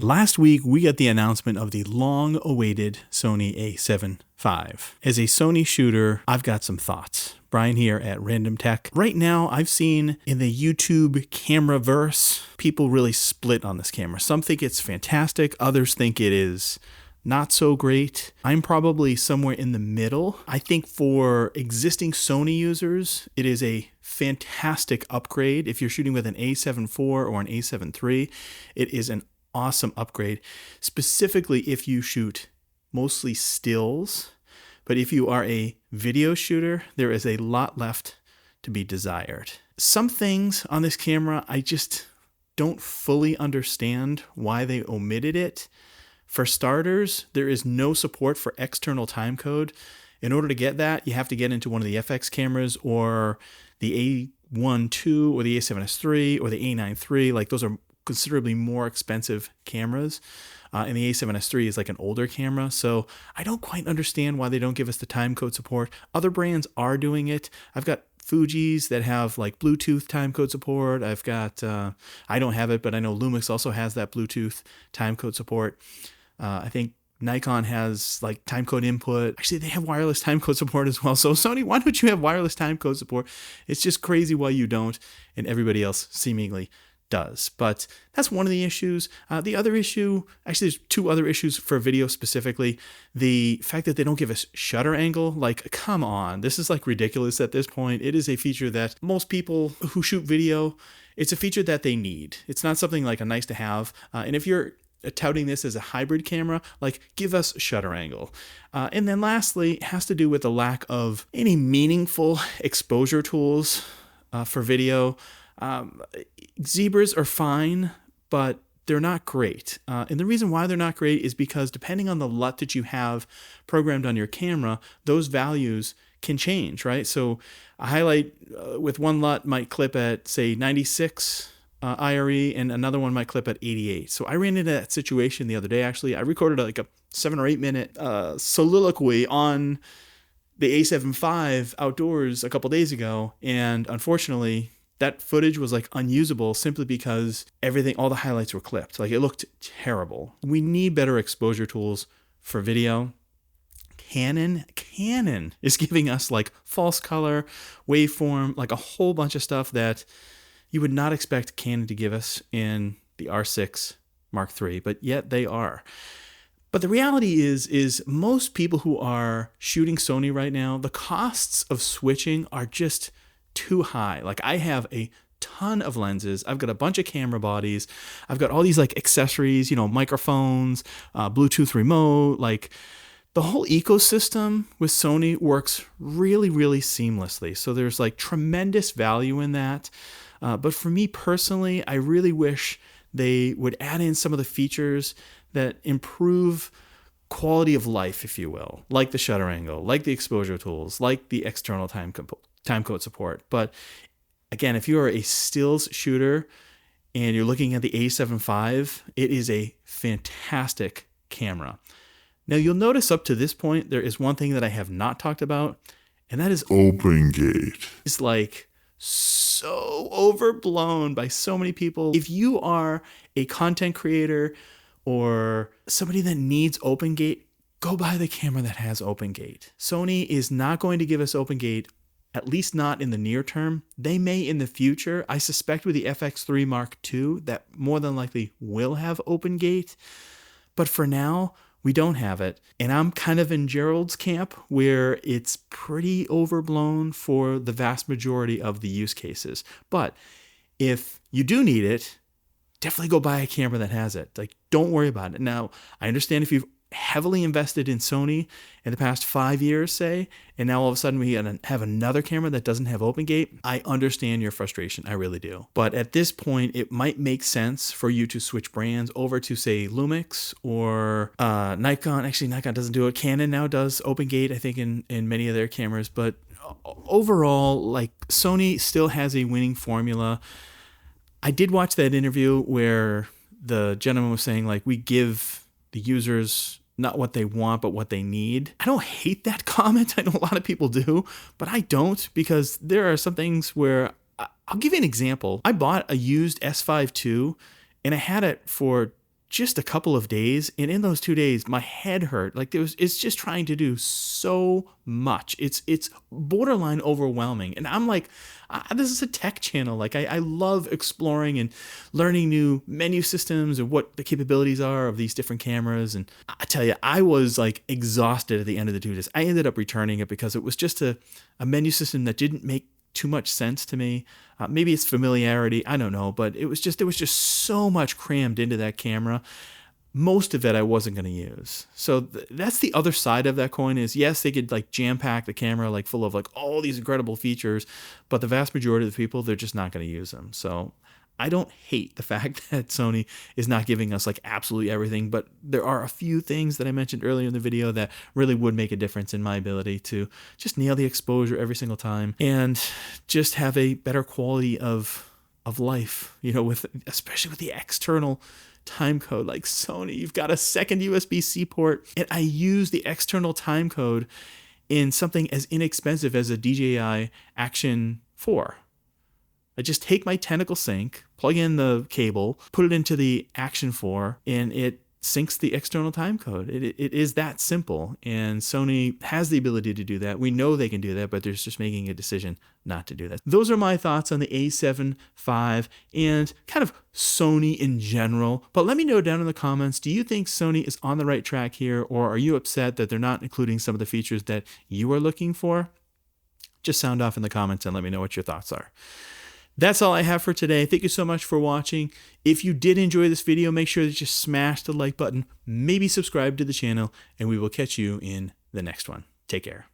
Last week, we got the announcement of the long-awaited Sony A7V. As a Sony shooter, I've got some thoughts. Brian here at Random Tech. Right now, I've seen in the YouTube camera-verse, people really split on this camera. Some think it's fantastic, others think it is not so great. I'm probably somewhere in the middle. I think for existing Sony users, it is a fantastic upgrade. If you're shooting with an A7 IV or an A7 III, it is an awesome upgrade, specifically if you shoot mostly stills. But if you are a video shooter, there is a lot left to be desired. Some things on this camera, I just don't fully understand why they omitted it. For starters, there is no support for external timecode. In order to get that, you have to get into one of the FX cameras or the A1 II or the A7S III or the A9 III. Like, those are considerably more expensive cameras. And the A7S III is like an older camera. So I don't quite understand why they don't give us the timecode support. Other brands are doing it. I've got Fuji's that have like Bluetooth timecode support. I've got, I don't have it, but I know Lumix also has that Bluetooth timecode support. I think Nikon has like timecode input. Actually, they have wireless timecode support as well. So Sony, why don't you have wireless timecode support? It's just crazy why you don't, and everybody else seemingly does. But that's one of the issues. The other issue, actually there's two other issues for video specifically. The fact that they don't give us shutter angle, like, come on, this is like ridiculous at this point. It is a feature that most people who shoot video, it's a feature that they need. It's not something like a nice to have. And if you're touting this as a hybrid camera, like, give us shutter angle. And then lastly, it has to do with the lack of any meaningful exposure tools for video. Zebras are fine, but they're not great. And the reason why they're not great is because depending on the LUT that you have programmed on your camera, those values can change, right? So a highlight with one LUT might clip at, say, 96 IRE, and another one might clip at 88. So I ran into that situation the other day, actually. I recorded like a 7 or 8 minute soliloquy on the A7V outdoors a couple days ago, and unfortunately, that footage was like unusable simply because all the highlights were clipped. Like, it looked terrible. We need better exposure tools for video. Canon is giving us like false color, waveform, like a whole bunch of stuff that you would not expect Canon to give us in the R6 Mark III, but yet they are. But the reality is most people who are shooting Sony right now, the costs of switching are just too high. Like, I have a ton of lenses. I've got a bunch of camera bodies. I've got all these like accessories, microphones, Bluetooth remote. Like, the whole ecosystem with Sony works really, really seamlessly. So there's like tremendous value in that. But for me personally, I really wish they would add in some of the features that improve quality of life, if you will, like the shutter angle, like the exposure tools, like the external timecode support. But again, if you are a stills shooter and you're looking at the A7V, it is a fantastic camera. Now, you'll notice up to this point, there is one thing that I have not talked about, and that is open gate. It's like so overblown by so many people. If you are a content creator or somebody that needs open gate, go buy the camera that has open gate. Sony is not going to give us open gate, at least not in the near term. They may in the future. I suspect with the FX3 Mark II that more than likely will have open gate. But for now, we don't have it. And I'm kind of in Gerald's camp where it's pretty overblown for the vast majority of the use cases. But if you do need it, definitely go buy a camera that has it. Like, don't worry about it. Now, I understand if you've heavily invested in Sony in the past 5 years, say, and now all of a sudden we have another camera that doesn't have open gate. I understand your frustration. I really do. But at this point, it might make sense for you to switch brands over to, say, Lumix or Nikon. Actually, Nikon doesn't do it. Canon now does open gate, I think, in many of their cameras. But overall, like, Sony still has a winning formula. I did watch that interview where the gentleman was saying, like, we give the users not what they want, but what they need. I don't hate that comment. I know a lot of people do, but I don't, because there are some things where I'll give you an example. I bought a used S5 II and I had it for just a couple of days, and in those 2 days my head hurt. Like it's just trying to do so much. It's borderline overwhelming, and I'm like, this is a tech channel. Like I love exploring and learning new menu systems and what the capabilities are of these different cameras. And I tell you, I was like exhausted at the end of the 2 days. I ended up returning it because it was just a menu system that didn't make too much sense to me. Maybe it's familiarity, I don't know, but there was just so much crammed into that camera. Most of it I wasn't going to use. So that's the other side of that coin is, yes, they could like jam pack the camera like full of like all these incredible features, but the vast majority of the people, they're just not going to use them. So I don't hate the fact that Sony is not giving us like absolutely everything, but there are a few things that I mentioned earlier in the video that really would make a difference in my ability to just nail the exposure every single time and just have a better quality of life, you know, especially with the external time code. Like Sony, you've got a second USB-C port, and I use the external time code in something as inexpensive as a DJI Action 4. I just take my Tentacle Sync, plug in the cable, put it into the Action 4, and it syncs the external time code. It is that simple, and Sony has the ability to do that. We know they can do that, but they're just making a decision not to do that. Those are my thoughts on the A7 V and kind of Sony in general. But let me know down in the comments, do you think Sony is on the right track here, or are you upset that they're not including some of the features that you are looking for? Just sound off in the comments and let me know what your thoughts are. That's all I have for today. Thank you so much for watching. If you did enjoy this video, make sure that you smash the like button, maybe subscribe to the channel, and we will catch you in the next one. Take care.